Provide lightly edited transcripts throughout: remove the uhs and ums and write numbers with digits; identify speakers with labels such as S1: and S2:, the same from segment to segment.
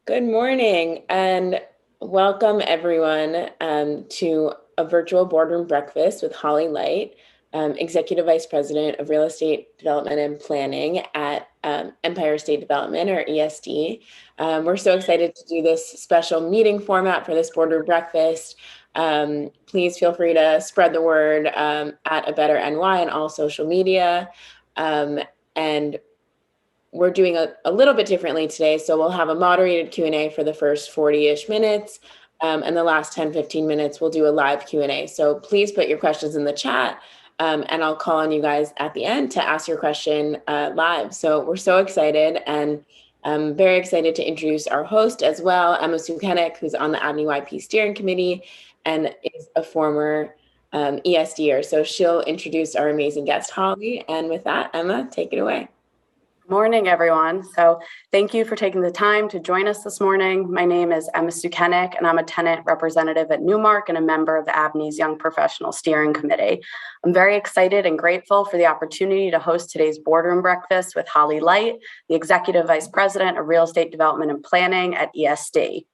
S1: Good morning and welcome everyone to a virtual boardroom breakfast with Holly Leicht, Executive Vice President of Real Estate Development and Planning at Empire State Development, or ESD. We're so excited to do this special meeting format for this boardroom breakfast. Please feel free to spread the word at A Better NY and all social media. And we're doing a little bit differently today. So we'll have a moderated Q&A for the first 40-ish minutes. And the last 10-15 minutes, we'll do a live Q&A. So please put your questions in the chat and I'll call on you guys at the end to ask your question live. So we're so excited, and I'm very excited to introduce our host as well, Emma Sukenik, who's on the ABNY Steering Committee and is a former ESDer. So she'll introduce our amazing guest, Holly. And with that, Emma, take it away.
S2: Morning, everyone. So thank you for taking the time to join us this morning. My name is Emma Sukenik, and I'm a tenant representative at Newmark and a member of the ABNY's Young Professionals Steering Committee. I'm very excited and grateful for the opportunity to host today's boardroom breakfast with Holly Leicht, the Executive Vice President of Real Estate Development and Planning at ESD.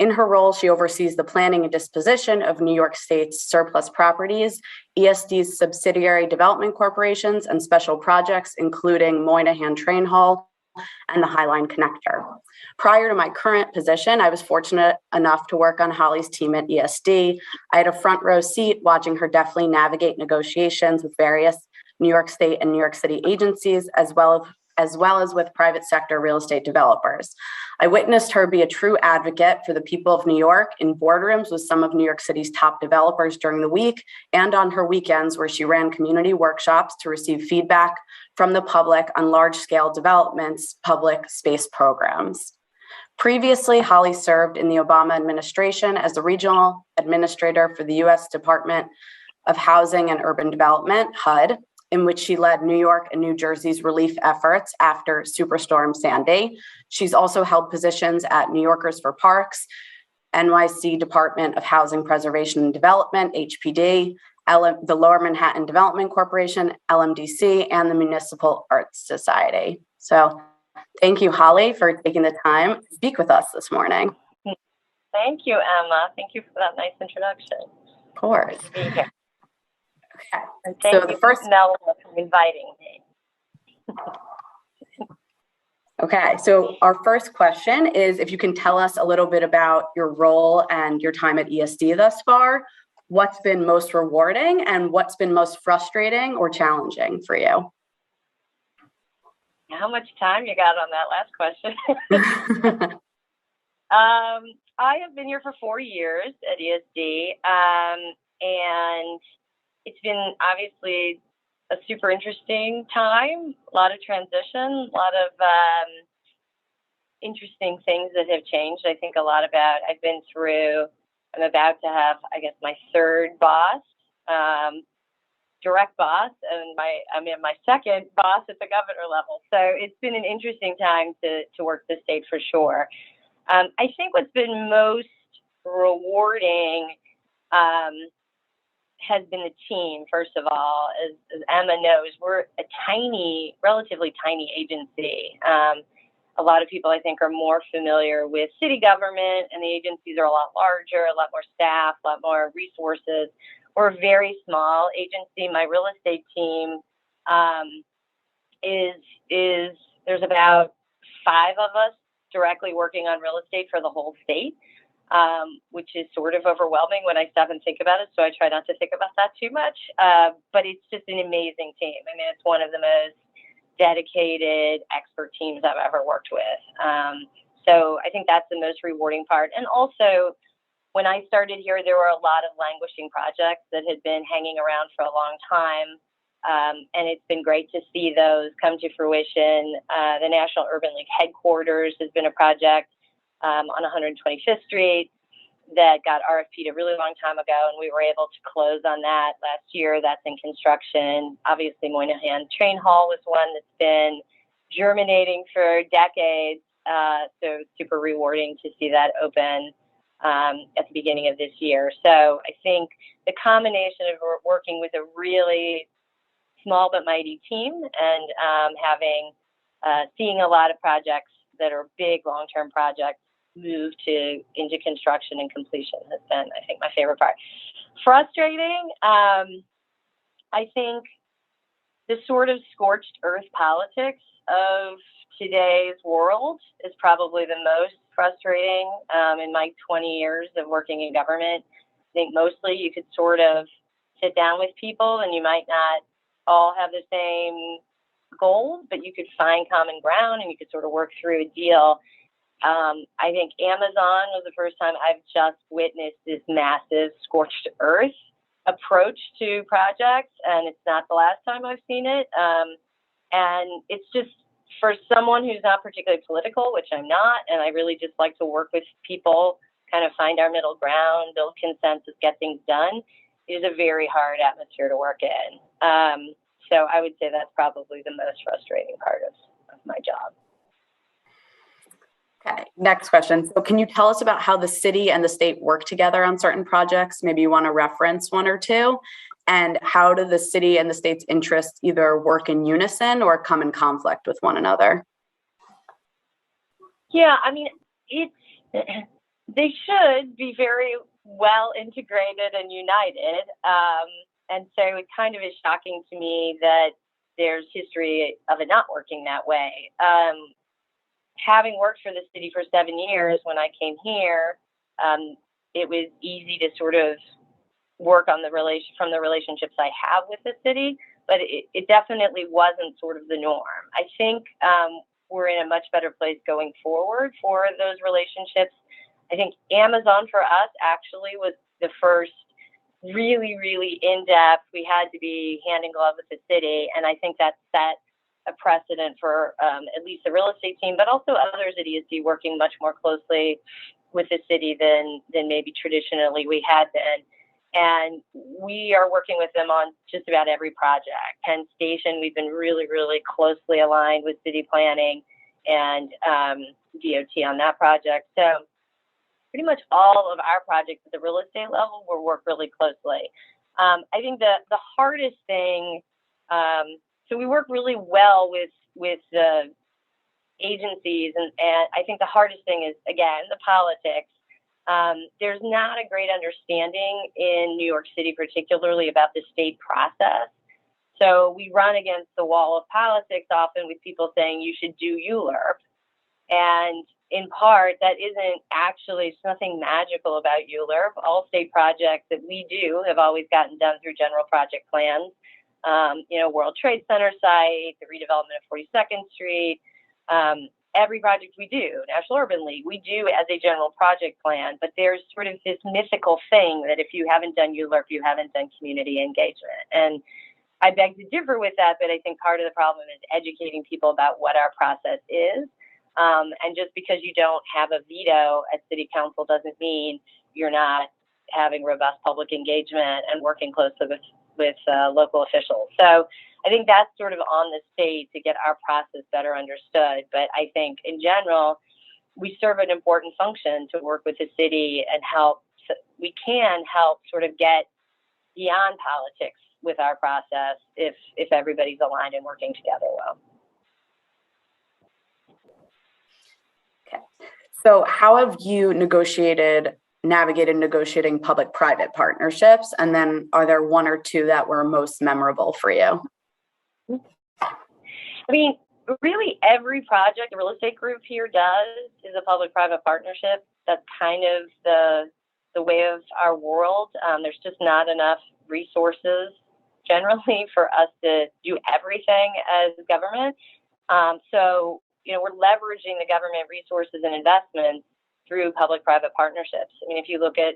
S2: In her role, she oversees the planning and disposition of New York State's surplus properties, ESD's subsidiary development corporations, and special projects, including Moynihan Train Hall and the High Line Connector. Prior to my current position, I was fortunate enough to work on Holly's team at ESD. I had a front row seat watching her deftly navigate negotiations with various New York State and New York City agencies, as well as with private sector real estate developers. I witnessed her be a true advocate for the people of New York in boardrooms with some of New York City's top developers during the week and on her weekends, where she ran community workshops to receive feedback from the public on large-scale developments, public space programs. Previously, Holly served in the Obama administration as the regional administrator for the U.S. Department of Housing and Urban Development, HUD, in which she led New York and New Jersey's relief efforts after Superstorm Sandy. She's also held positions at New Yorkers for Parks, NYC Department of Housing Preservation and Development, HPD, the Lower Manhattan Development Corporation, LMDC, and the Municipal Arts Society. So thank you, Holly, for taking the time to speak with us this morning.
S3: Thank you, Emma. Thank you for that nice introduction.
S2: Of course.
S3: Good to be here.
S2: Okay.
S3: And thank you for inviting me.
S2: Okay, so our first question is if you can tell us a little bit about your role and your time at ESD thus far. What's been most rewarding and what's been most frustrating or challenging for you?
S3: How much time you got on that last question? I have been here for 4 years at ESD, and it's been obviously a super interesting time, a lot of transition, a lot of interesting things that have changed. I think a lot about, I'm about to have, I guess, my third boss, direct boss, and my second boss at the governor level. So it's been an interesting time to work the state for sure. I think what's been most rewarding has been the team, first of all. As Emma knows, we're a relatively tiny agency. A lot of people, I think, are more familiar with city government, and the agencies are a lot larger, a lot more staff, a lot more resources. We're a very small agency. My real estate team there's about 5 of us directly working on real estate for the whole state. Which is sort of overwhelming when I stop and think about it. So I try not to think about that too much. But it's just an amazing team. I mean, it's one of the most dedicated expert teams I've ever worked with. So I think that's the most rewarding part. And also, when I started here, there were a lot of languishing projects that had been hanging around for a long time. And it's been great to see those come to fruition. The National Urban League headquarters has been a project on 125th Street that got RFP'd a really long time ago, and we were able to close on that last year. That's in construction. Obviously, Moynihan Train Hall was one that's been germinating for decades, so super rewarding to see that open at the beginning of this year. So I think the combination of working with a really small but mighty team and seeing a lot of projects that are big long-term projects move into construction and completion has been, I think, my favorite part. Frustrating, I think the sort of scorched earth politics of today's world is probably the most frustrating in my 20 years of working in government. I think mostly you could sort of sit down with people and you might not all have the same goals, but you could find common ground and you could sort of work through a deal. I think Amazon was the first time I've just witnessed this massive scorched earth approach to projects, and it's not the last time I've seen it. And it's just, for someone who's not particularly political, which I'm not, and I really just like to work with people, kind of find our middle ground, build consensus, get things done, it is a very hard atmosphere to work in. So I would say that's probably the most frustrating part of my job.
S2: Okay, next question. So can you tell us about how the city and the state work together on certain projects? Maybe you want to reference one or two. And how do the city and the state's interests either work in unison or come in conflict with one another?
S3: Yeah, I mean, they should be very well integrated and united. And so it kind of is shocking to me that there's history of it not working that way. Having worked for the city for 7 years, when I came here, it was easy to sort of work on from the relationships I have with the city, but it definitely wasn't sort of the norm. I think we're in a much better place going forward for those relationships. I think Amazon for us actually was the first really, really in-depth. We had to be hand in glove with the city, and I think that set a precedent for at least the real estate team, but also others at ESD working much more closely with the city than maybe traditionally we had been. And we are working with them on just about every project. Penn Station, we've been really, really closely aligned with city planning and DOT on that project. So pretty much all of our projects at the real estate level will work really closely. I think the hardest thing, so we work really well with the agencies, and I think the hardest thing is, again, the politics. There's not a great understanding in New York City, particularly about the state process. So we run against the wall of politics often with people saying you should do ULURP. And in part, that isn't actually, there's nothing magical about ULURP. All state projects that we do have always gotten done through general project plans. World Trade Center site, the redevelopment of 42nd Street, every project we do, National Urban League, we do as a general project plan, but there's sort of this mythical thing that if you haven't done ULURP, you haven't done community engagement. And I beg to differ with that, but I think part of the problem is educating people about what our process is. And just because you don't have a veto at city council doesn't mean you're not having robust public engagement and working closely with local officials. So I think that's sort of on the state to get our process better understood. But I think in general, we serve an important function to work with the city and we can help sort of get beyond politics with our process if everybody's aligned and working together well.
S2: Okay. So how have you navigated negotiating public-private partnerships? And then are there one or two that were most memorable for you?
S3: I mean, really every project the real estate group here does is a public-private partnership. That's kind of the way of our world. There's just not enough resources generally for us to do everything as government. So, we're leveraging the government resources and investments through public-private partnerships. I mean, if you look at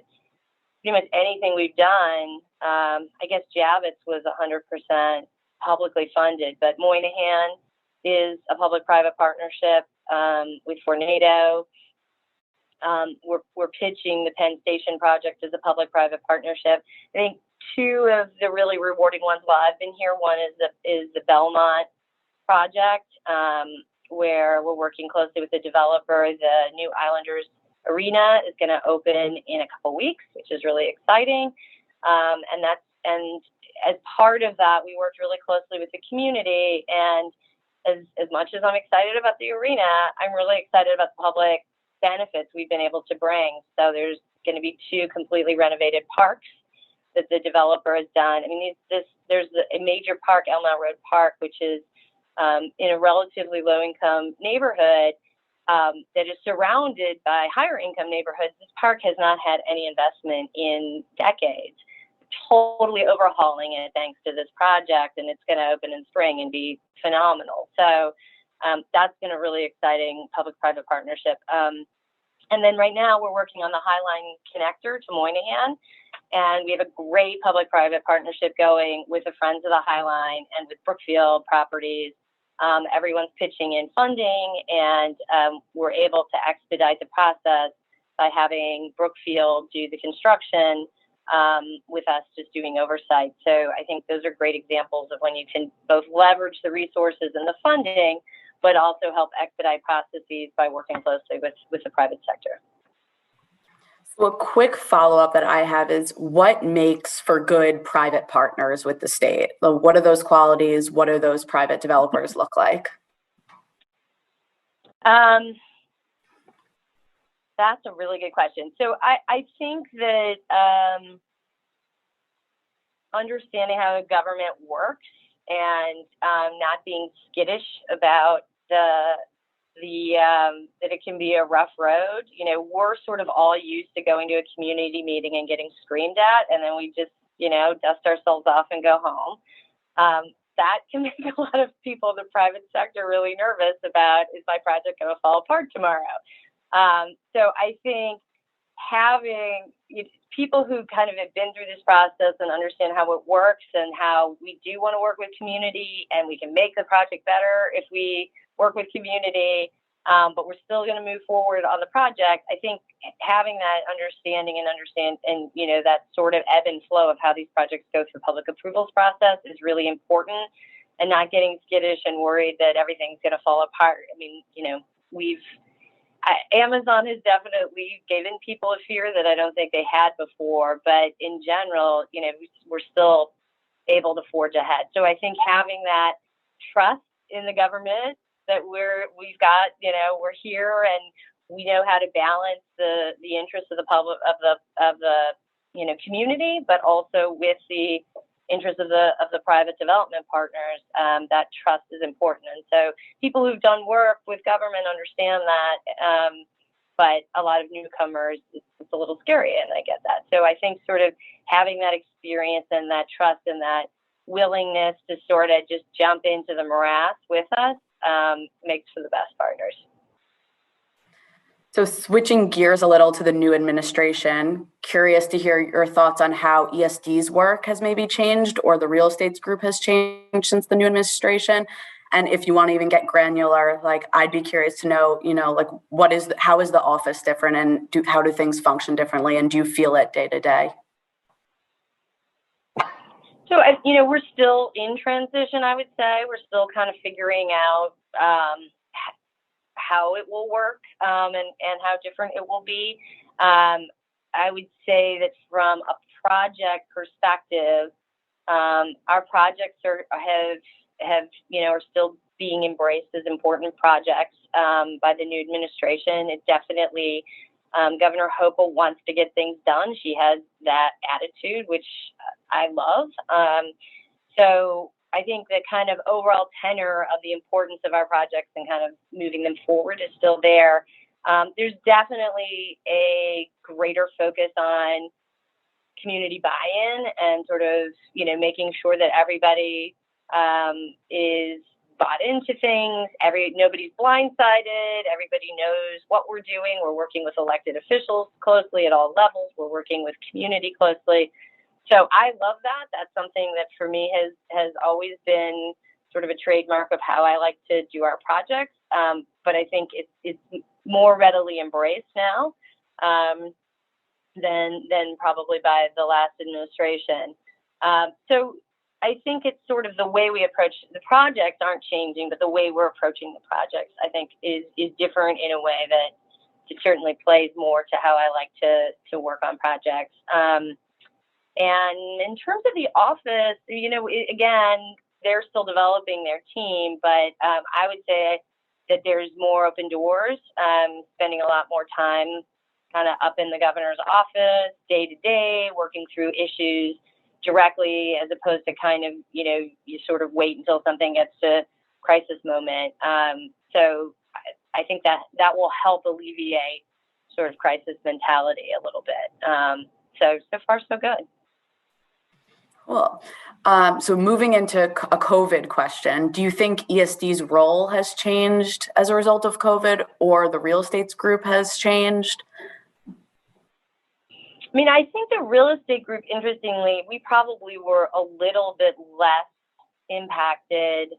S3: pretty much anything we've done, I guess Javits was 100% publicly funded, but Moynihan is a public-private partnership with Vornado. We're pitching the Penn Station project as a public-private partnership. I think two of the really rewarding ones while I've been here, one is the Belmont project, where we're working closely with the developer. The new Islanders Arena is going to open in a couple weeks, which is really exciting. And as part of that, we worked really closely with the community. And as much as I'm excited about the arena, I'm really excited about the public benefits we've been able to bring. So there's going to be 2 completely renovated parks that the developer has done. I mean, there's a major park, Elmont Road Park, which is in a relatively low-income neighborhood that is surrounded by higher-income neighborhoods. This park has not had any investment in decades. Totally overhauling it thanks to this project, and it's going to open in spring and be phenomenal. So that's been a really exciting public-private partnership. And then right now we're working on the Highline connector to Moynihan, and we have a great public-private partnership going with the Friends of the Highline and with Brookfield Properties. Everyone's pitching in funding, and we're able to expedite the process by having Brookfield do the construction with us just doing oversight. So I think those are great examples of when you can both leverage the resources and the funding, but also help expedite processes by working closely with the private sector.
S2: So a quick follow-up that I have is, what makes for good private partners with the state? What are those qualities? What do those private developers look like?
S3: That's a really good question. So I think that understanding how the government works and not being skittish about that it can be a rough road. You know, we're sort of all used to going to a community meeting and getting screamed at, and then we just, dust ourselves off and go home. That can make a lot of people in the private sector really nervous about, is my project going to fall apart tomorrow? So I think having people who kind of have been through this process and understand how it works and how we do want to work with community, and we can make the project better if we work with community, but we're still going to move forward on the project. I think having that understanding and that sort of ebb and flow of how these projects go through public approvals process is really important, and not getting skittish and worried that everything's going to fall apart. I mean, Amazon has definitely given people a fear that I don't think they had before, but in general, we're still able to forge ahead. So I think having that trust in the government that we've got, we're here and we know how to balance the interests of the public, of the community, but also with the interests of the private development partners, that trust is important. And so people who've done work with government understand that, but a lot of newcomers, it's a little scary, and I get that. So I think sort of having that experience and that trust and that willingness to sort of just jump into the morass with us makes for the best partners.
S2: So switching gears a little to the new administration, curious to hear your thoughts on how ESD's work has maybe changed, or the real estate group has changed since the new administration. And if you want to even get granular, I'd be curious to know, how is the office different, and how do things function differently, and do you feel it day to day?
S3: So, we're still in transition, I would say. We're still kind of figuring out how it will work and how different it will be. I would say that from a project perspective, our projects are still being embraced as important projects by the new administration. It definitely, Governor Hochul wants to get things done. She has that attitude, which I love. So I think the kind of overall tenor of the importance of our projects and kind of moving them forward is still there. There's definitely a greater focus on community buy-in and sort of, making sure that everybody is bought into things. Nobody's blindsided. Everybody knows what we're doing. We're working with elected officials closely at all levels. We're working with community closely. So I love that. That's something that for me has always been sort of a trademark of how I like to do our projects. But I think it's more readily embraced now than probably by the last administration. So I think it's sort of the way we approach the projects aren't changing, but the way we're approaching the projects, I think, is different in a way that it certainly plays more to how I like to work on projects. And in terms of the office, again, they're still developing their team, but I would say that there's more open doors, spending a lot more time kind of up in the governor's office, day to day, working through issues directly, as opposed to kind of, you sort of wait until something gets to crisis moment. So I think that will help alleviate sort of crisis mentality a little bit. So far, so good.
S2: Cool. So moving into a COVID question, do you think ESD's role has changed as a result of COVID, or the real estate group has changed?
S3: I mean, I think the real estate group, interestingly, we probably were a little bit less impacted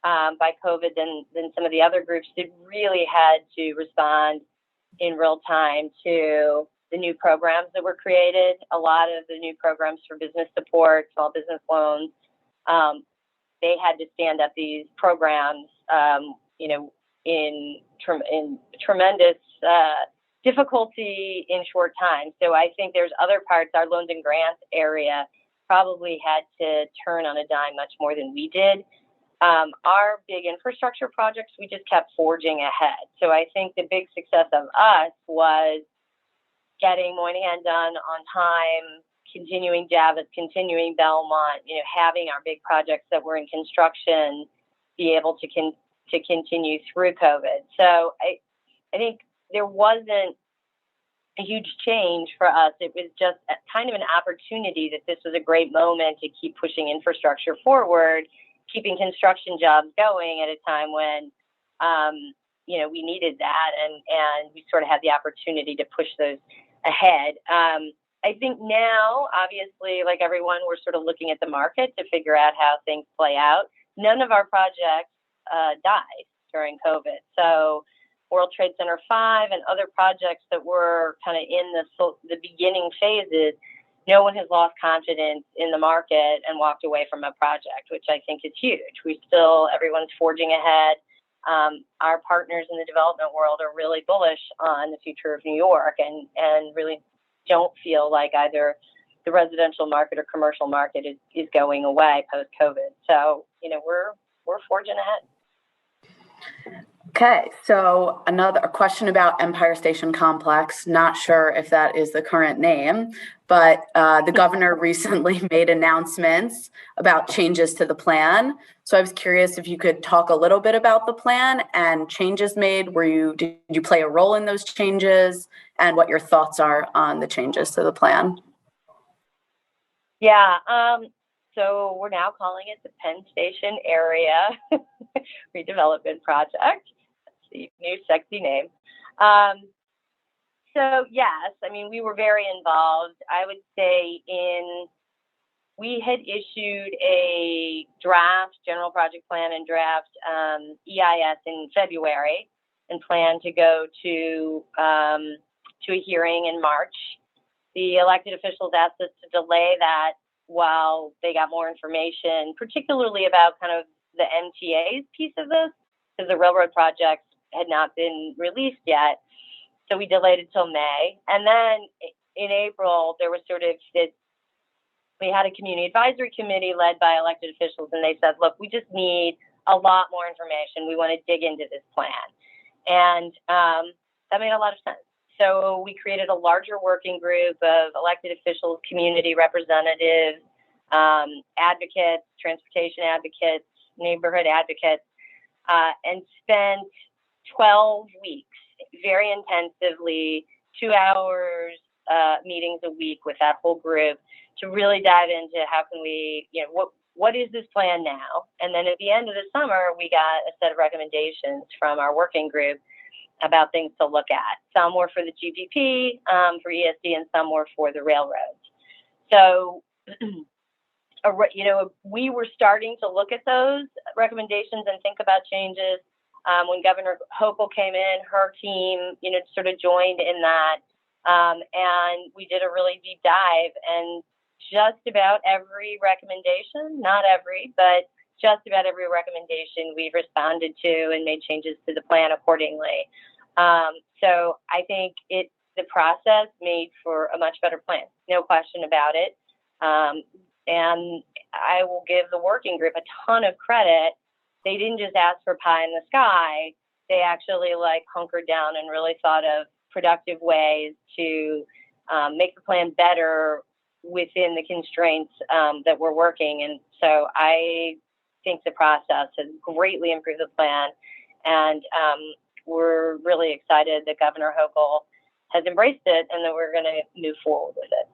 S3: by COVID than some of the other groups that really had to respond in real time to the new programs that were created. A lot of the new programs for business support, small business loans, they had to stand up these programs, in tremendous difficulty in short time. So I think there's other parts, our loans and grants area probably had to turn on a dime much more than we did. Our big infrastructure projects, we just kept forging ahead. So I think the big success of us was getting Moynihan done on time, continuing Javits, continuing Belmont, having our big projects that were in construction be able to continue through COVID. So I think there wasn't a huge change for us. It was just kind of an opportunity that this was a great moment to keep pushing infrastructure forward, keeping construction jobs going at a time when, we needed that, and we sort of had the opportunity to push those ahead. I think now, obviously, like everyone, we're sort of looking at the market to figure out how things play out. None of our projects died during COVID. So World Trade Center 5 and other projects that were kind of in the beginning phases, no one has lost confidence in the market and walked away from a project, which I think is huge. Everyone's forging ahead. Our partners in the development world are really bullish on the future of New York and really don't feel like either the residential market or commercial market is going away post-COVID. So, we're forging ahead.
S2: Okay, so a question about Empire Station Complex. Not sure if that is the current name, but the governor recently made announcements about changes to the plan. So I was curious if you could talk a little bit about the plan and changes made. Did you play a role in those changes, and what your thoughts are on the changes to the plan?
S3: Yeah, so we're now calling it the Penn Station Area Redevelopment Project. That's the new sexy name. So yes, I mean, we were very involved. I would say we had issued a draft general project plan and draft EIS in February, and planned to go to a hearing in March. The elected officials asked us to delay that while they got more information, particularly about kind of the MTA's piece of this, because the railroad projects had not been released yet. So we delayed it till May. And then in April, there was we had a community advisory committee led by elected officials, and they said, look, we just need a lot more information. We want to dig into this plan. And that made a lot of sense. So we created a larger working group of elected officials, community representatives, advocates, transportation advocates, neighborhood advocates, and spent 12 weeks very intensively, 2 hours meetings a week with that whole group to really dive into how can we, what is this plan now? And then at the end of the summer, we got a set of recommendations from our working group about things to look at. Some were for the GPP, for ESD, and some were for the railroads. So, we were starting to look at those recommendations and think about changes. When Governor Hochul came in, her team, sort of joined in that. And we did a really deep dive, and just about every recommendation, not every, but just about every recommendation we responded to and made changes to the plan accordingly. So I think the process made for a much better plan, no question about it. And I will give the working group a ton of credit. They didn't just ask for pie in the sky. they actually like hunkered down and really thought of productive ways to make the plan better within the constraints that we're working. And so I think the process has greatly improved the plan. And we're really excited that Governor Hochul has embraced it and that we're going to move forward with it.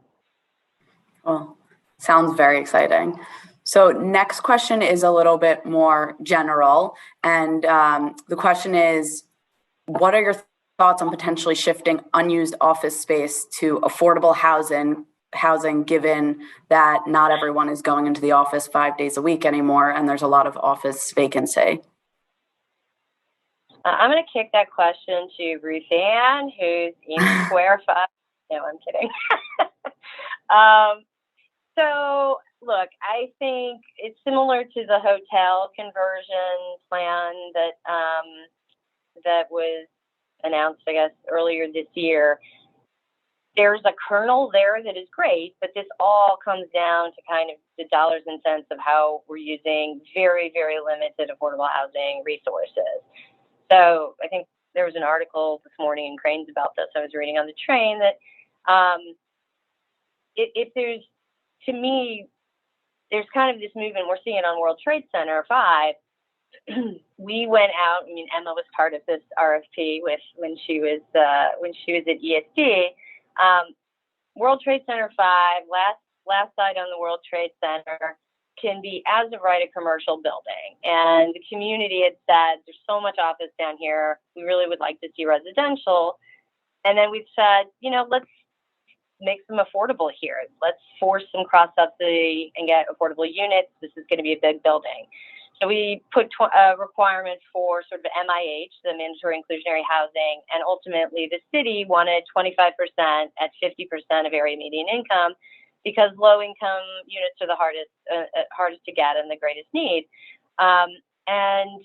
S2: Well, sounds very exciting. So next question is a little bit more general. And the question is, what are your thoughts on potentially shifting unused office space to affordable housing, given that not everyone is going into the office 5 days a week anymore, and there's a lot of office vacancy?
S3: I'm going to kick that question to Ruth Ann, who's in Square 5. No, I'm kidding. So, look, I think it's similar to the hotel conversion plan that was announced, I guess, earlier this year. There's a kernel there that is great, but this all comes down to kind of the dollars and cents of how we're using very, very limited affordable housing resources. So I think there was an article this morning in Crain's about this. I was reading on the train that if there's, to me, there's kind of this movement we're seeing on World Trade Center 5. We went out. I mean, Emma was part of this RFP when she was at ESD. World Trade Center 5, last site on the World Trade Center, can be as of right a commercial building. And the community had said, there's so much office down here, we really would like to see residential. And then we've said, let's make some affordable here. Let's force some cross subsidy and get affordable units. This is going to be a big building. So we put a requirement for sort of MIH, the mandatory inclusionary housing, and ultimately the city wanted 25% at 50% of area median income, because low-income units are the hardest to get and the greatest need. And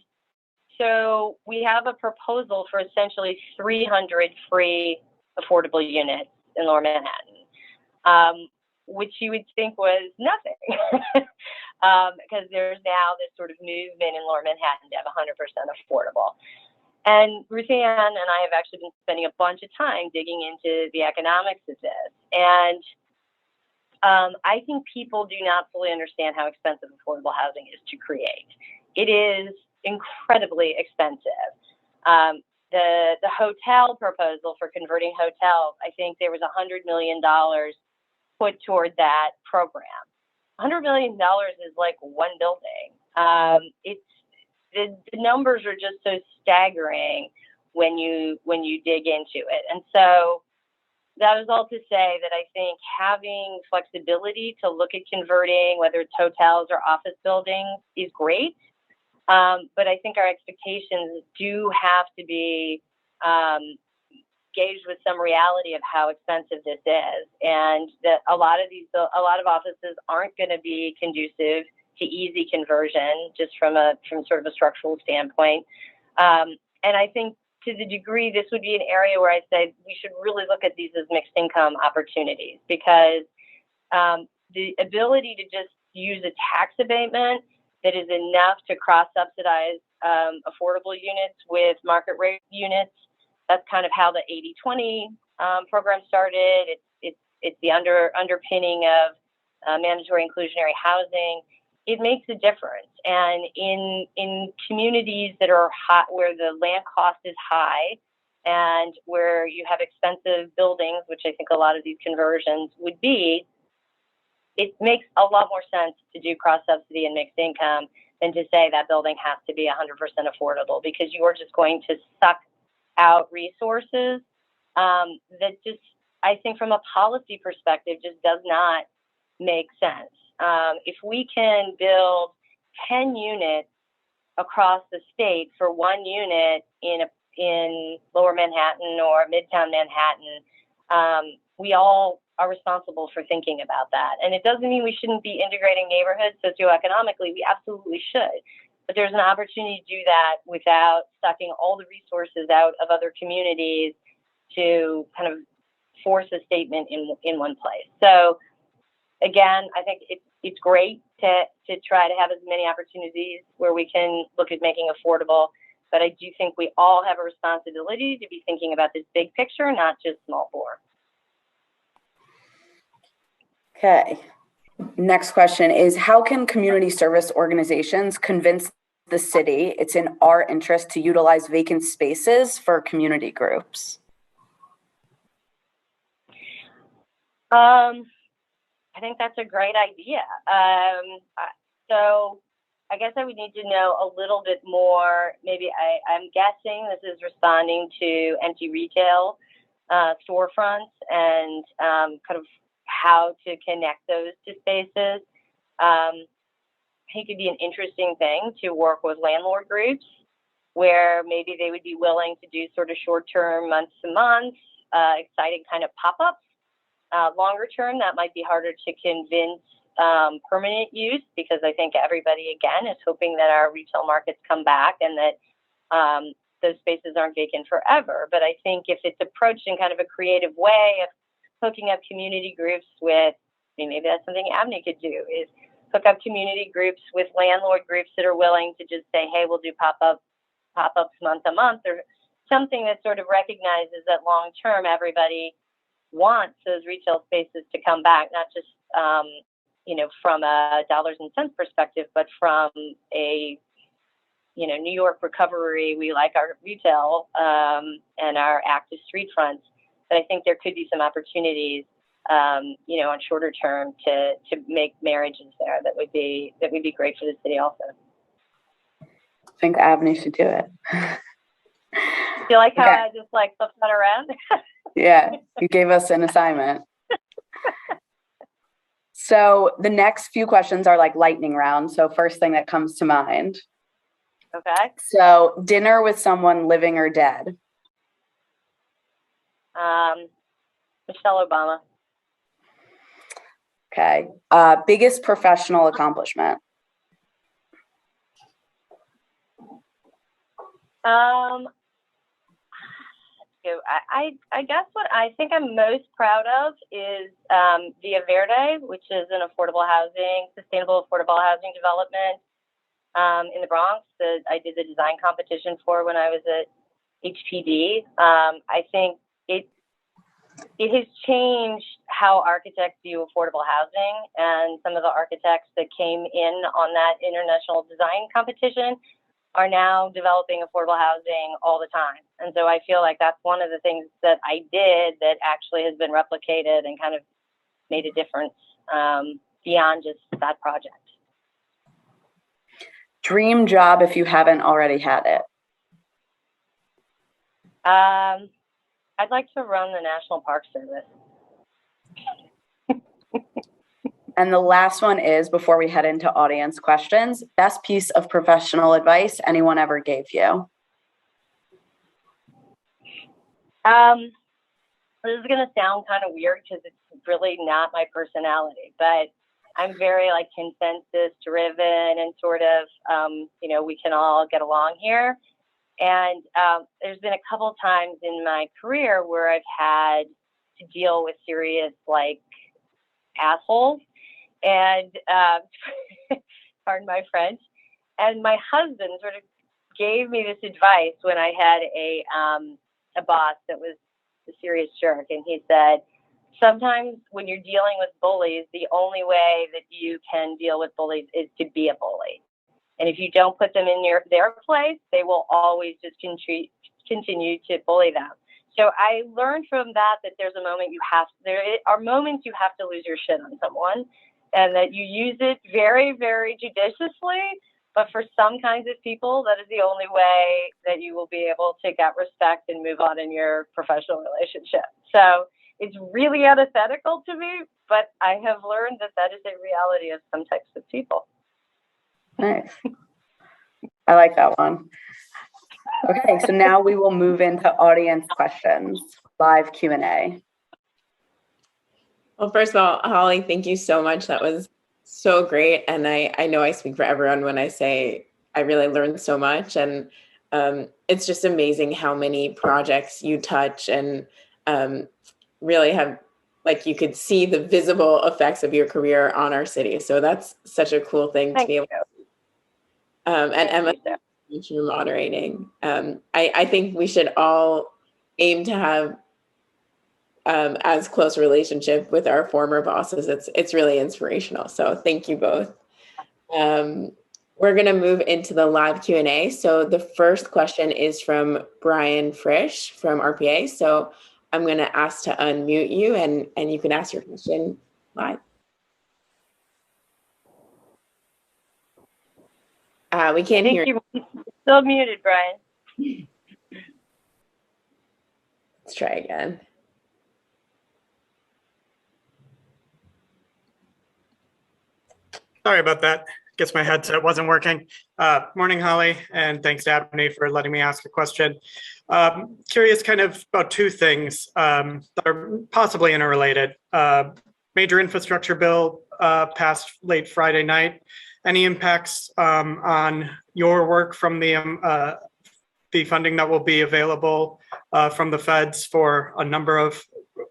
S3: so we have a proposal for essentially 300 free affordable units in Lower Manhattan, which you would think was nothing, because there's now this sort of movement in Lower Manhattan to have 100% affordable. And Ruth Ann and I have actually been spending a bunch of time digging into the economics of this. And I think people do not fully understand how expensive affordable housing is to create. It is incredibly expensive. The hotel proposal for converting hotels, I think there was $100 million put toward that program. $100 million is like one building. The numbers are just so staggering when you dig into it. And so that is all to say that I think having flexibility to look at converting, whether it's hotels or office buildings, is great. But I think our expectations do have to be gauged with some reality of how expensive this is, and that a lot of offices aren't going to be conducive to easy conversion, just from sort of a structural standpoint. And I think, to the degree, this would be an area where I say we should really look at these as mixed income opportunities, because the ability to just use a tax abatement that is enough to cross-subsidize affordable units with market rate units, that's kind of how the 80/20 program started. It's the underpinning of mandatory inclusionary housing. It makes a difference. And in communities that are hot, where the land cost is high and where you have expensive buildings, which I think a lot of these conversions would be, it makes a lot more sense to do cross-subsidy and mixed income than to say that building has to be 100% affordable, because you are just going to suck out resources that just, I think from a policy perspective, just does not make sense. If we can build 10 units across the state for 1 unit in Lower Manhattan or Midtown Manhattan, we all are responsible for thinking about that. And it doesn't mean we shouldn't be integrating neighborhoods socioeconomically. We absolutely should. But there's an opportunity to do that without sucking all the resources out of other communities to kind of force a statement in one place. So again, I think it's great to try to have as many opportunities where we can look at making affordable. But I do think we all have a responsibility to be thinking about this big picture, not just small bore.
S2: Okay. Next question is, how can community service organizations convince the city it's in our interest to utilize vacant spaces for community groups?
S3: I think that's a great idea. So I guess I would need to know a little bit more. Maybe I'm guessing this is responding to empty retail storefronts and kind of how to connect those to spaces. I think it'd be an interesting thing to work with landlord groups where maybe they would be willing to do sort of short-term, month-to-month, exciting kind of pop-ups. Longer term, that might be harder to convince permanent use, because I think everybody, again, is hoping that our retail markets come back and that those spaces aren't vacant forever. But I think if it's approached in kind of a creative way of hooking up community groups with, maybe that's something ABNY could do, is hook up community groups with landlord groups that are willing to just say, hey, we'll do pop-ups month to month, or something that sort of recognizes that long term everybody wants those retail spaces to come back, not just from a dollars and cents perspective, but from a New York recovery. We like our retail and our active street fronts, but I think there could be some opportunities on shorter term to make marriages there that would be great for the city also.
S2: I think ABNY should do it.
S3: Do you like how I just flipped that around?
S2: Yeah, you gave us an assignment. So the next few questions are like lightning round. So first thing that comes to mind.
S3: Okay.
S2: So dinner with someone living or dead.
S3: Michelle Obama.
S2: Okay. Biggest professional accomplishment.
S3: I guess what I think I'm most proud of is Via Verde, which is an sustainable affordable housing development in the Bronx that I did the design competition for when I was at HPD. I think it has changed how architects view affordable housing, and some of the architects that came in on that international design competition are now developing affordable housing all the time. And so I feel like that's one of the things that I did that actually has been replicated and kind of made a difference beyond just that project.
S2: Dream job if you haven't already had it.
S3: I'd like to run the National Park Service.
S2: And the last one is, before we head into audience questions, best piece of professional advice anyone ever gave you.
S3: This is going to sound kind of weird because it's really not my personality, but I'm very consensus driven and sort of, we can all get along here. And there's been a couple times in my career where I've had to deal with serious assholes. And pardon my French. And my husband sort of gave me this advice when I had a boss that was a serious jerk. And he said, sometimes when you're dealing with bullies, the only way that you can deal with bullies is to be a bully. And if you don't put them in their place, they will always just continue to bully them. So I learned from that there's a moment there are moments you have to lose your shit on someone, and that you use it very, very judiciously. But for some kinds of people, that is the only way that you will be able to get respect and move on in your professional relationship. So it's really antithetical to me, but I have learned that is a reality of some types of people.
S2: Nice. I like that one. Okay, so now we will move into audience questions, live Q&A.
S1: Well, first of all, Holly, thank you so much. That was so great. And I know I speak for everyone when I say I really learned so much. And it's just amazing how many projects you touch and really have, you could see the visible effects of your career on our city. So that's such a cool thing to be able to. And Emma, for moderating. I think we should all aim to have as close a relationship with our former bosses. It's really inspirational. So thank you both. We're going to move into the live Q&A. So the first question is from Brian Frisch from RPA. So I'm going to ask to unmute you and you can ask your question live. We can't hear you.
S3: Still muted, Brian.
S1: Let's try again.
S4: Sorry about that. Guess my headset wasn't working. Morning, Holly, and thanks to ABNY for letting me ask a question. Curious kind of about two things that are possibly interrelated. Major infrastructure bill passed late Friday night. Any impacts on your work from the funding that will be available from the feds for a number of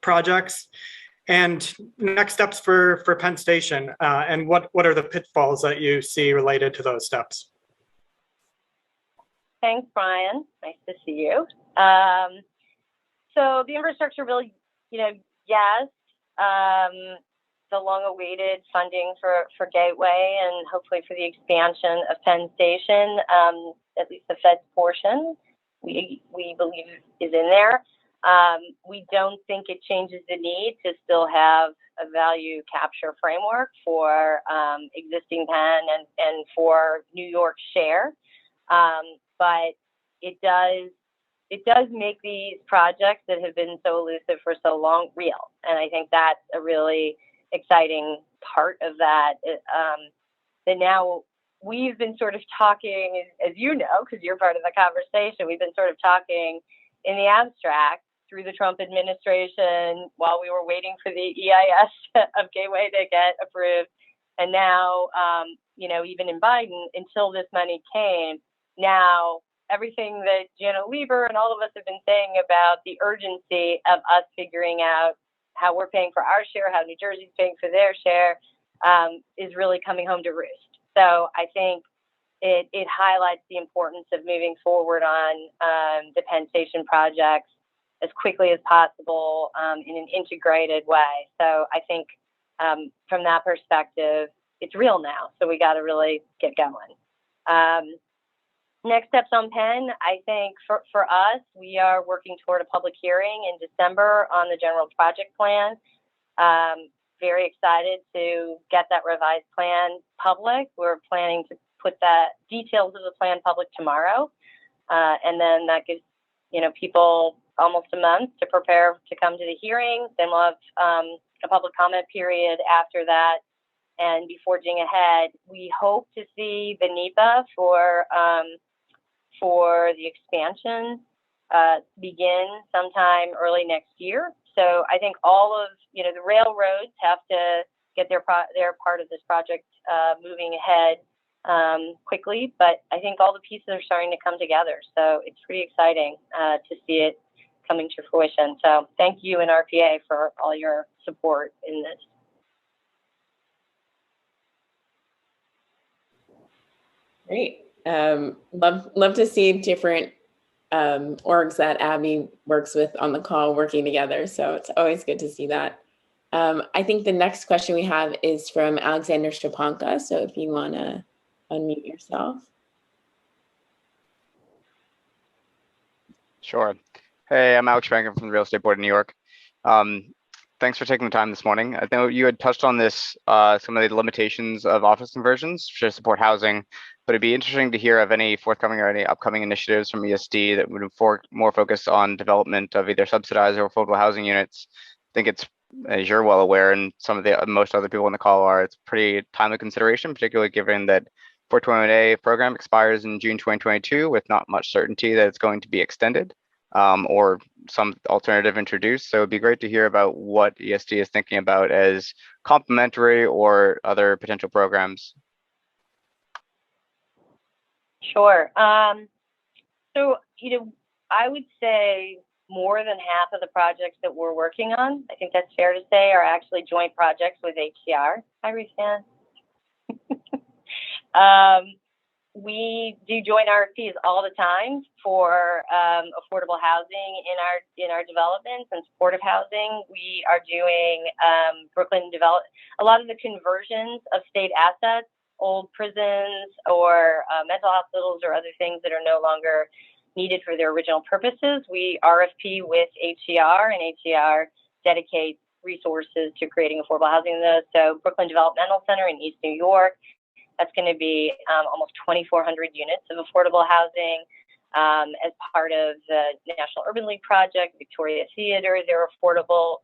S4: projects? And next steps for Penn Station, and what are the pitfalls that you see related to those steps?
S3: Thanks, Brian. Nice to see you. So the infrastructure bill, yes, the long-awaited funding for Gateway and hopefully for the expansion of Penn Station, at least the Fed's portion, we believe is in there. We don't think it changes the need to still have a value capture framework for existing Penn and for New York's share. But it does make these projects that have been so elusive for so long real. And I think that's a really exciting part of that. That now we've been sort of talking, as you know, because you're part of the conversation, we've been sort of talking in the abstract through the Trump administration while we were waiting for the EIS of Gateway to get approved. And now, even in Biden, until this money came, now everything that Janet Lieber and all of us have been saying about the urgency of us figuring out how we're paying for our share, how New Jersey's paying for their share, is really coming home to roost. So I think it highlights the importance of moving forward on the Penn Station projects as quickly as possible in an integrated way. So I think from that perspective, it's real now. So we got to really get going. Next steps on Penn, I think for us, we are working toward a public hearing in December on the general project plan. Very excited to get that revised plan public. We're planning to put the details of the plan public tomorrow. And then that gives people almost a month to prepare to come to the hearing. Then we'll have a public comment period after that. And before forging ahead, we hope to see the NEPA for the expansion begin sometime early next year. So I think all of the railroads have to get their part of this project moving ahead quickly. But I think all the pieces are starting to come together. So it's pretty exciting to see it coming to fruition. So thank you and RPA for all your support in this.
S1: Great. Love to see different orgs that Abby works with on the call working together. So it's always good to see that. I think the next question we have is from Alexander Shapanka. So if you want to unmute yourself.
S5: Sure. Hey, I'm Alex Shapanka from the Real Estate Board of New York. Thanks for taking the time this morning. I know you had touched on this, some of the limitations of office conversions to support housing, but it'd be interesting to hear of any forthcoming or any upcoming initiatives from ESD that would more focus on development of either subsidized or affordable housing units. I think it's, as you're well aware, and some of the most other people on the call are, it's pretty timely consideration, particularly given that 421A program expires in June 2022 with not much certainty that it's going to be extended. Or some alternative introduced. So it'd be great to hear about what ESD is thinking about as complementary or other potential programs.
S3: Sure. So, I would say more than half of the projects that we're working on, I think that's fair to say, are actually joint projects with HCR. Hi, Rufan. we do joint RFPs all the time for affordable housing in our developments and supportive housing. We are doing Brooklyn a lot of the conversions of state assets, old prisons or mental hospitals or other things that are no longer needed for their original purposes. We RFP with HCR, and HCR dedicates resources to creating affordable housing in those. So Brooklyn Developmental Center in East New York, that's going to be almost 2,400 units of affordable housing as part of the National Urban League project, Victoria Theater, there are affordable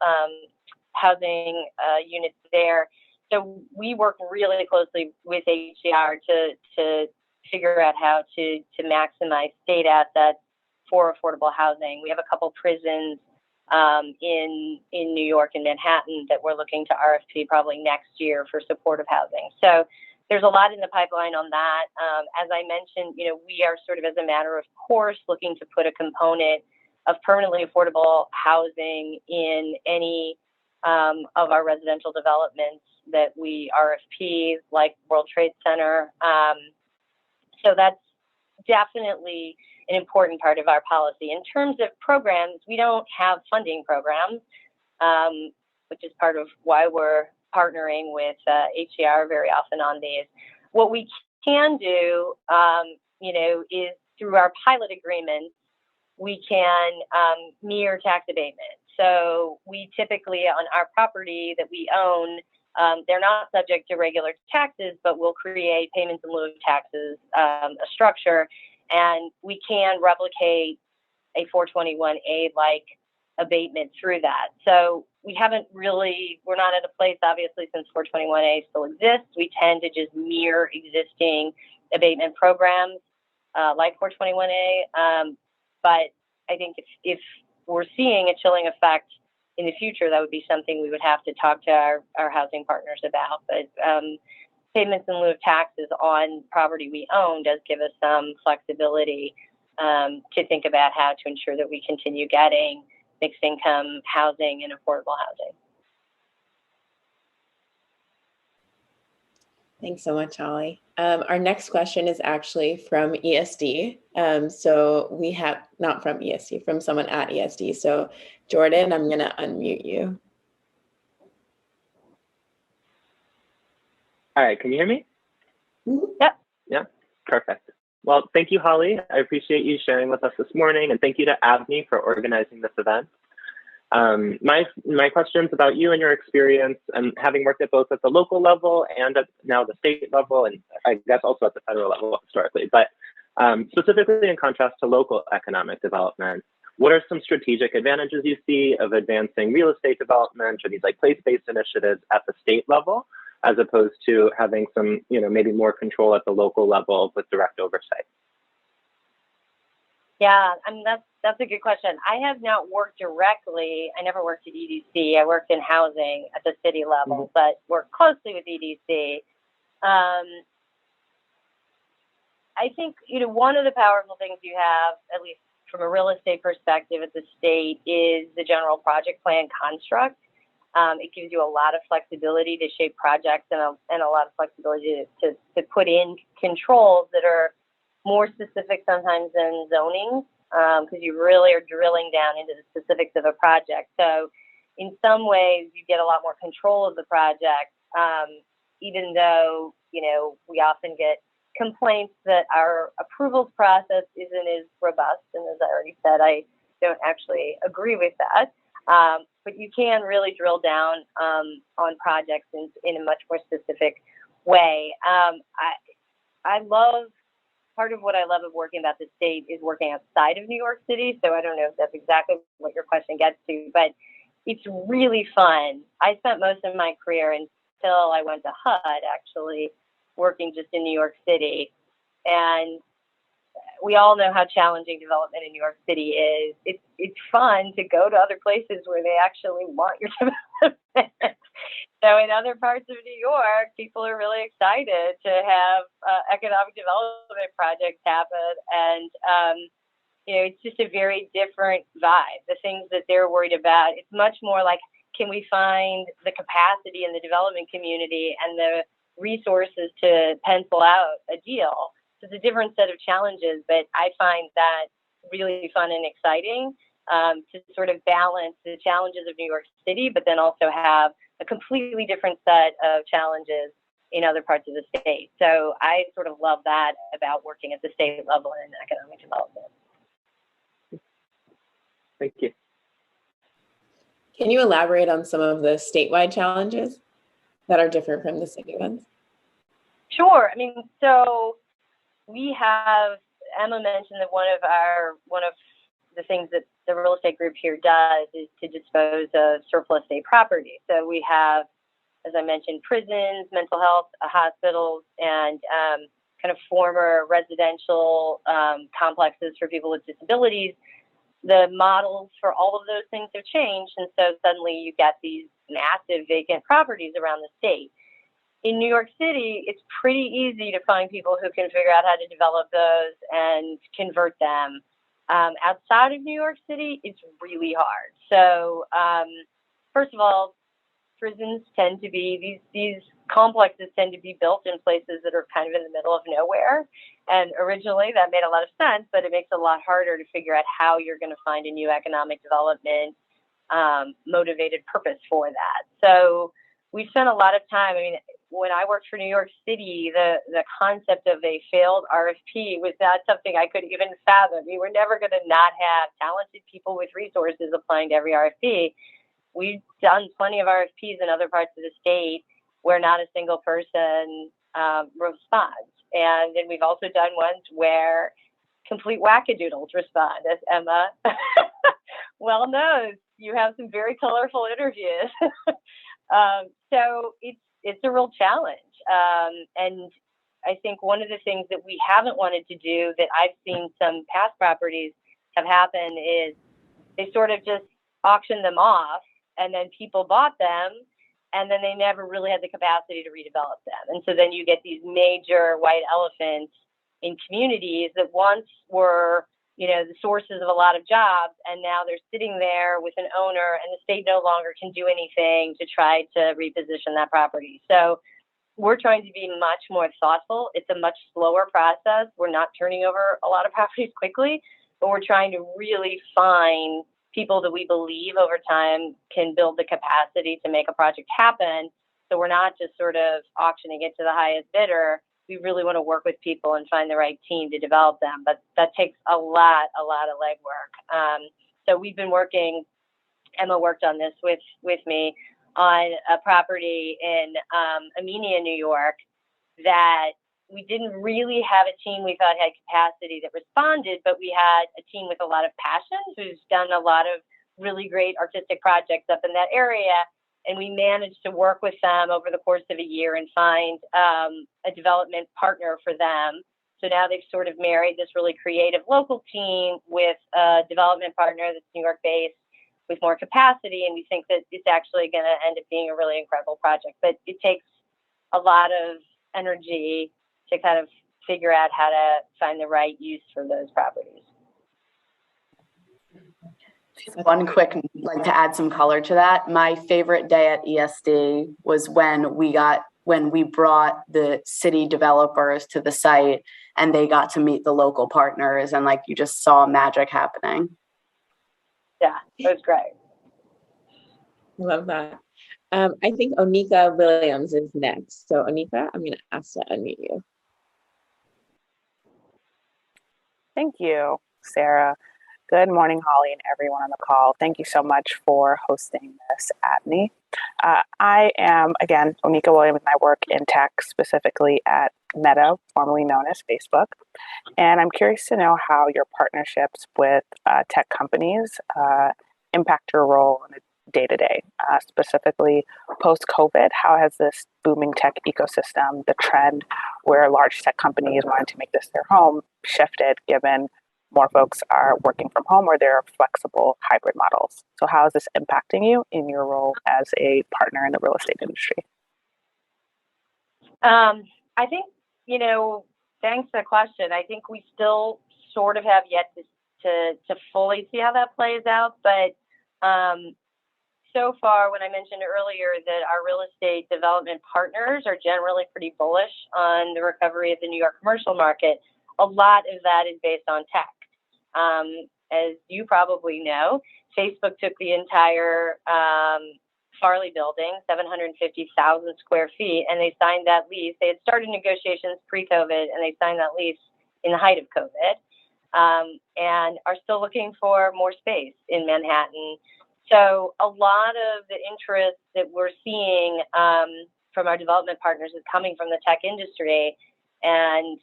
S3: housing units there. So we work really closely with HCR to figure out how to maximize state assets for affordable housing. We have a couple prisons in New York and Manhattan that we're looking to RFP probably next year for supportive housing. So there's a lot in the pipeline on that. As I mentioned, we are sort of as a matter of course looking to put a component of permanently affordable housing in any of our residential developments that we RFP, like World Trade Center. So that's definitely an important part of our policy. In terms of programs, we don't have funding programs, which is part of why we're partnering with HCR very often on these. What we can do, is through our pilot agreements, we can mirror tax abatement. So we typically, on our property that we own, they're not subject to regular taxes, but we'll create payments in lieu of taxes, a structure, and we can replicate a 421A-like abatement through that. So we're not at a place, obviously, since 421A still exists, we tend to just mirror existing abatement programs like 421A. But I think if we're seeing a chilling effect in the future, that would be something we would have to talk to our housing partners about. But payments in lieu of taxes on property we own does give us some flexibility to think about how to ensure that we continue getting mixed income housing and affordable housing.
S1: Thanks so much, Holly. Our next question is actually from ESD. So we have, not from ESD, from someone at ESD. So Jordan, I'm gonna unmute you.
S6: All right, can you hear me?
S3: Yep.
S6: Yeah, perfect. Well, thank you, Holly. I appreciate you sharing with us this morning, and thank you to ABNY for organizing this event. My question's about you and your experience, and having worked at both at the local level and at now the state level, and I guess also at the federal level historically, but specifically in contrast to local economic development, what are some strategic advantages you see of advancing real estate development or these like place-based initiatives at the state level, as opposed to having some, maybe more control at the local level with direct oversight?
S3: Yeah, that's a good question. I have not worked directly. I never worked at EDC. I worked in housing at the city level, but worked closely with EDC. I think, one of the powerful things you have, at least from a real estate perspective at the state, is the general project plan construct. It gives you a lot of flexibility to shape projects and a lot of flexibility to put in controls that are more specific sometimes than zoning, because you really are drilling down into the specifics of a project. So in some ways, you get a lot more control of the project, even though, we often get complaints that our approvals process isn't as robust. And as I already said, I don't actually agree with that. But you can really drill down on projects in a much more specific way. Part of what I love of working about the state is working outside of New York City. So I don't know if that's exactly what your question gets to, but it's really fun. I spent most of my career until I went to HUD, actually, working just in New York City. And we all know how challenging development in New York City is. It's fun to go to other places where they actually want your development. So in other parts of New York, people are really excited to have economic development projects happen. And, it's just a very different vibe. The things that they're worried about, it's much more like, can we find the capacity in the development community and the resources to pencil out a deal? it's a different set of challenges, but I find that really fun and exciting to sort of balance the challenges of New York City, but then also have a completely different set of challenges in other parts of the state. So I sort of love that about working at the state level in economic development.
S6: Thank you.
S1: Can you elaborate on some of the statewide challenges that are different from the city ones?
S3: Sure. I mean, so we have, Emma mentioned that one of the things that the real estate group here does is to dispose of surplus state property. So we have, as I mentioned, prisons, mental health hospitals, and kind of former residential complexes for people with disabilities. The models for all of those things have changed, and so suddenly you get these massive vacant properties around the state. In New York City, it's pretty easy to find people who can figure out how to develop those and convert them. Outside of New York City, it's really hard. So first of all, prisons tend to be, these complexes tend to be built in places that are kind of in the middle of nowhere. And originally that made a lot of sense, but it makes it a lot harder to figure out how you're going to find a new economic development motivated purpose for that. So we spent a lot of time, I mean, when I worked for New York City, the concept of a failed RFP was not something I could even fathom. We were never going to not have talented people with resources applying to every RFP. We've done plenty of RFPs in other parts of the state where not a single person responds. And then we've also done ones where complete wackadoodles respond, as Emma well knows. You have some very colorful interviews. So it's a real challenge. And I think one of the things that we haven't wanted to do that I've seen some past properties have happened is they sort of just auctioned them off and then people bought them and then they never really had the capacity to redevelop them. And so then you get these major white elephants in communities that once were, you know, the sources of a lot of jobs, and now they're sitting there with an owner and the state no longer can do anything to try to reposition that property. So we're trying to be much more thoughtful. It's a much slower process. We're not turning over a lot of properties quickly, but we're trying to really find people that we believe over time can build the capacity to make a project happen. So we're not just sort of auctioning it to the highest bidder. We really want to work with people and find the right team to develop them. But that takes a lot of legwork. So we've been working, Emma worked on this with me on a property in Armenia, New York, that we didn't really have a team we thought had capacity that responded, but we had a team with a lot of passion who's done a lot of really great artistic projects up in that area. And we managed to work with them over the course of a year and find a development partner for them. So now they've sort of married this really creative local team with a development partner that's New York based with more capacity. And we think that it's actually going to end up being a really incredible project. But it takes a lot of energy to kind of figure out how to find the right use for those properties.
S2: One quick, like to add some color to that. My favorite day at ESD was when we brought the city developers to the site and they got to meet the local partners and like you just saw magic happening.
S3: Yeah, it was great.
S1: Love that. I think Onika Williams is next. So Onika, I'm going to ask to unmute you.
S7: Thank you, Sarah. Good morning, Holly, and everyone on the call. Thank you so much for hosting this ABNY. I am, again, Onika Williams, and I work in tech, specifically at Meta, formerly known as Facebook. And I'm curious to know how your partnerships with tech companies impact your role in the day-to-day, specifically post-COVID. How has this booming tech ecosystem, the trend where large tech companies wanting to make this their home, shifted given more folks are working from home or there are flexible hybrid models? So how is this impacting you in your role as a partner in the real estate industry?
S3: I think, thanks for the question. I think we still sort of have yet to fully see how that plays out, but so far, when I mentioned earlier that our real estate development partners are generally pretty bullish on the recovery of the New York commercial market, a lot of that is based on tech. As you probably know, Facebook took the entire Farley building, 750,000 square feet, and they signed that lease. They had started negotiations pre-COVID, and they signed that lease in the height of COVID, and are still looking for more space in Manhattan. So a lot of the interest that we're seeing from our development partners is coming from the tech industry, and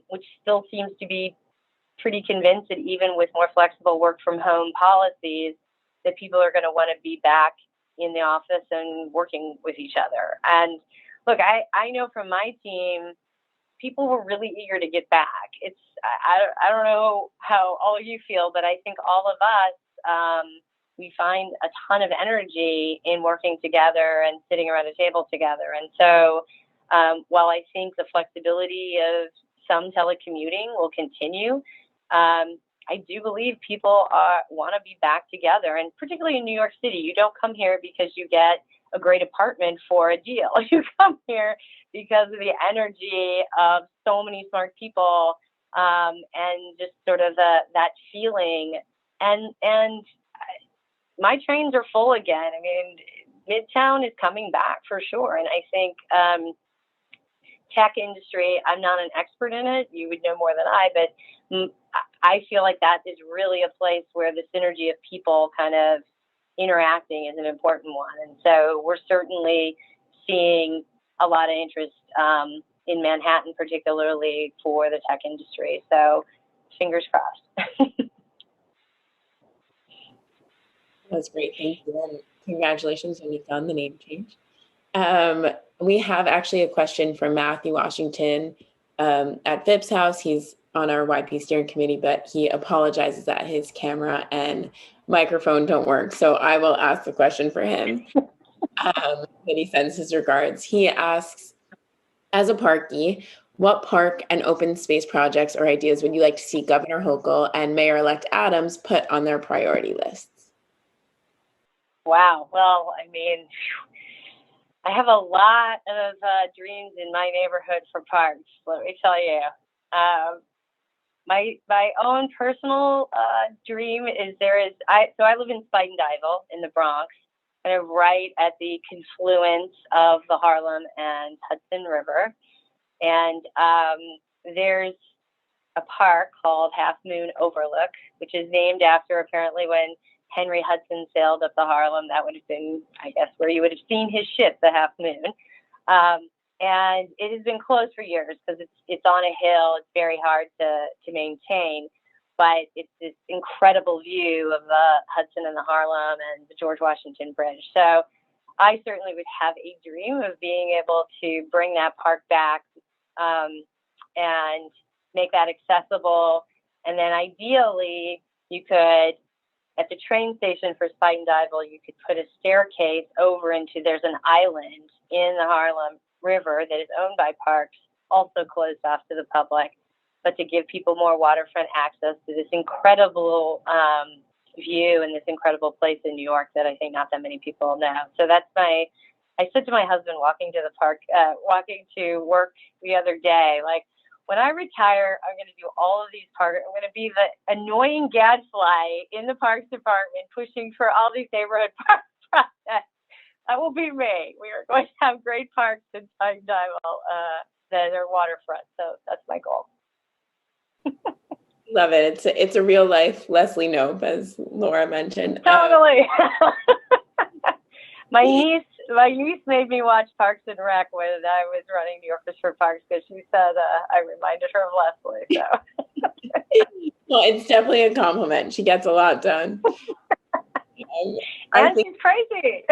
S3: which still seems to be pretty convinced that even with more flexible work from home policies, that people are going to want to be back in the office and working with each other. And look, I know from my team, people were really eager to get back. I don't know how all of you feel, but I think all of us, we find a ton of energy in working together and sitting around a table together. And so while I think the flexibility of some telecommuting will continue, I do believe people want to be back together. And particularly in New York City, you don't come here because you get a great apartment for a deal. You come here because of the energy of so many smart people, and just sort of that feeling. And my trains are full again. I mean, Midtown is coming back for sure. And I think tech industry, I'm not an expert in it. You would know more than I, but I feel like that is really a place where the synergy of people kind of interacting is an important one. And so we're certainly seeing a lot of interest in Manhattan, particularly for the tech industry. So fingers crossed.
S1: That's great. Thank you. And congratulations on you've done the name change. We have actually a question from Matthew Washington at Phipps House. He's on our YP steering committee, but he apologizes that his camera and microphone don't work. So I will ask the question for him. That he sends his regards. He asks, as a parkie, what park and open space projects or ideas would you like to see Governor Hochul and Mayor-elect Adams put on their priority lists?
S3: Wow. Well, I mean, I have a lot of dreams in my neighborhood for parks, let me tell you. My own personal dream is so I live in Spuyten Duyvil in the Bronx, kind of right at the confluence of the Harlem and Hudson River. And there's a park called Half Moon Overlook, which is named after apparently when Henry Hudson sailed up the Harlem. That would have been, I guess, where you would have seen his ship, the Half Moon. And it has been closed for years because it's on a hill. It's very hard to maintain, but it's this incredible view of the Hudson and the Harlem and the George Washington Bridge. So I certainly would have a dream of being able to bring that park back and make that accessible. And then ideally, you could, at the train station for Spuyten Duyvil, you could put a staircase over there's an island in the Harlem River that is owned by parks, also closed off to the public, but to give people more waterfront access to this incredible view and this incredible place in New York that I think not that many people know. So I said to my husband walking to work the other day, like, when I retire, I'm going to do all of these parks. I'm going to be the annoying gadfly in the Parks Department pushing for all these neighborhood park projects. That will be me. We are going to have great parks in Spuyten Duyvil that are waterfront. So that's my goal.
S1: Love it. It's a real life Leslie Knope, as Laura mentioned.
S3: Totally. My niece made me watch Parks and Rec when I was running New Yorkers for Parks because she said I reminded her of Leslie. So.
S1: Well, it's definitely a compliment. She gets a lot done.
S3: And she's crazy.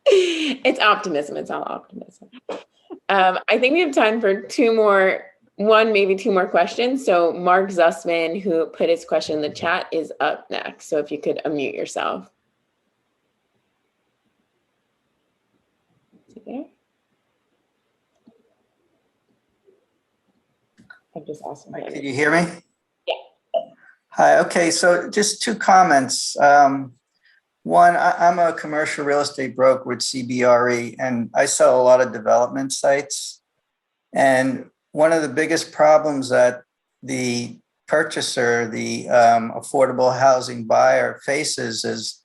S1: It's optimism. It's all optimism. I think we have time for maybe two more questions. So Mark Zussman, who put his question in the chat, is up next. So if you could unmute yourself. There. I've just asked him.
S8: Can you hear me?
S1: Yeah.
S8: Hi. Okay. So just two comments. One, I'm a commercial real estate broker with CBRE, and I sell a lot of development sites. And one of the biggest problems that the purchaser, the affordable housing buyer faces is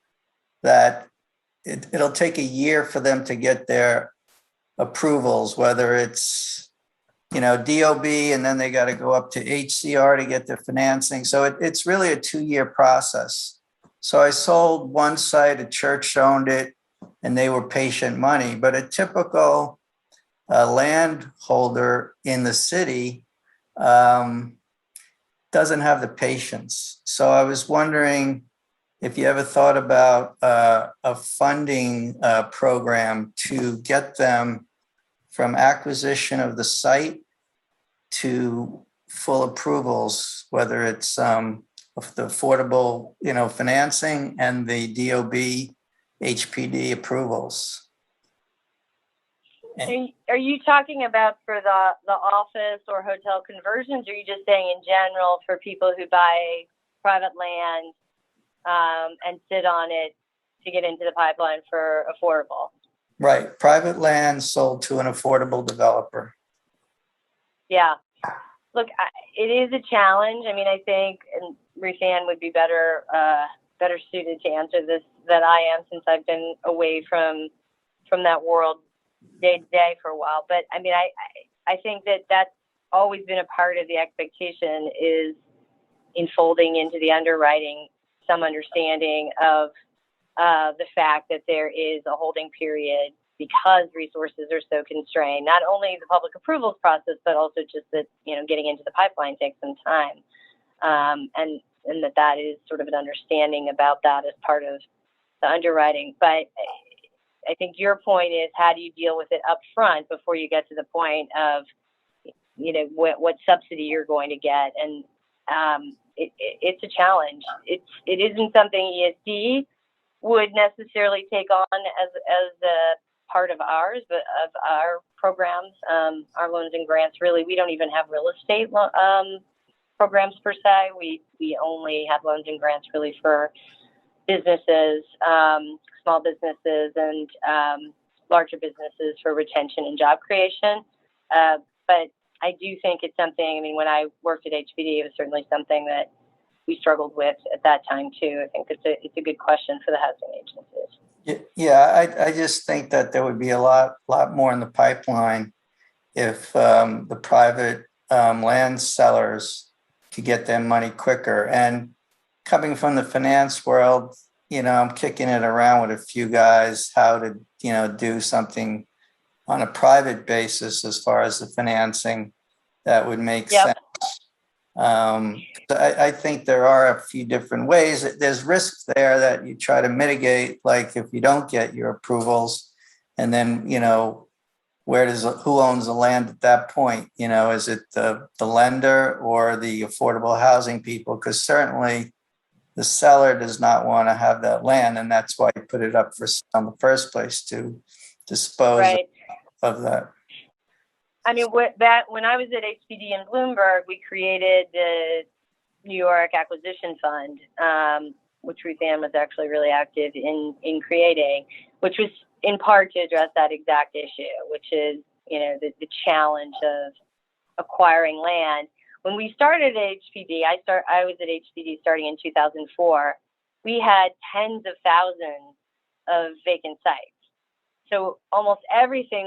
S8: that it'll take a year for them to get their approvals, whether it's, DOB, and then they got to go up to HCR to get their financing. So it's really a 2-year process. So I sold one site, a church owned it, and they were patient money. But a typical landholder in the city doesn't have the patience. So I was wondering if you ever thought about a funding program to get them from acquisition of the site to full approvals, whether it's the affordable, financing and the DOB, HPD approvals.
S3: Are you talking about for the office or hotel conversions, or are you just saying in general for people who buy private land and sit on it to get into the pipeline for affordable?
S8: Right. Private land sold to an affordable developer.
S3: Yeah. Look, it is a challenge. I mean, I think Ruthann would be better suited to answer this than I am, since I've been away from that world day to day for a while. But I mean, I think that's always been a part of the expectation, is enfolding into the underwriting some understanding of the fact that there is a holding period because resources are so constrained. Not only the public approvals process, but also just that, getting into the pipeline takes some time. And that is sort of an understanding about that as part of the underwriting. But I think your point is, how do you deal with it up front before you get to the point of, what subsidy you're going to get? And it's a challenge. It isn't something ESD would necessarily take on as a part of ours, but of our programs, our loans and grants. Really, we don't even have real estate programs per se. We only have loans and grants really for businesses, small businesses, and larger businesses for retention and job creation. But I do think it's something. I mean, when I worked at HPD, it was certainly something that we struggled with at that time too. I think it's a good question for the housing agencies.
S8: Yeah, I just think that there would be a lot more in the pipeline if the private land sellers could get their money quicker. And coming from the finance world, I'm kicking it around with a few guys how to, do something on a private basis as far as the financing that would make sense. I think there are a few different ways. There's risks there that you try to mitigate, like if you don't get your approvals, and then, who owns the land at that point? Is it the lender or the affordable housing people? Because certainly the seller does not want to have that land, and that's why you put it up for sale in the first place, to dispose of that.
S3: I mean, when I was at HPD in Bloomberg, we created the New York Acquisition Fund, which Ruthann was actually really active in creating, which was in part to address that exact issue, which is, the challenge of acquiring land. When we started at HPD, I was at HPD starting in 2004. We had tens of thousands of vacant sites. So almost everything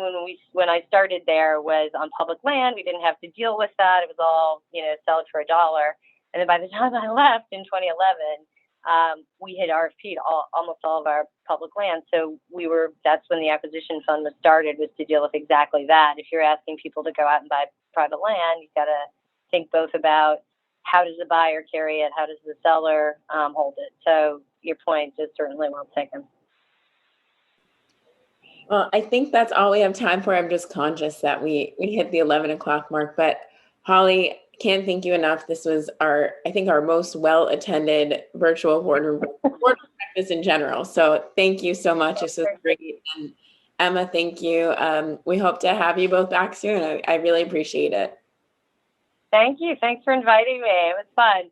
S3: when I started there was on public land. We didn't have to deal with that. It was all, sell it for $1. And then by the time I left in 2011, we had RFP'd almost all of our public land. So that's when the acquisition fund was started, was to deal with exactly that. If you're asking people to go out and buy private land, you've got to think both about how does the buyer carry it, how does the seller hold it. So your point is certainly well taken.
S1: Well, I think that's all we have time for. I'm just conscious that we hit the 11 o'clock mark, but Holly, can't thank you enough. This was our most well-attended virtual boardroom breakfast in general. So thank you so much. This was great. And Emma, thank you. We hope to have you both back soon. I really appreciate it.
S3: Thank you. Thanks for inviting me. It was fun.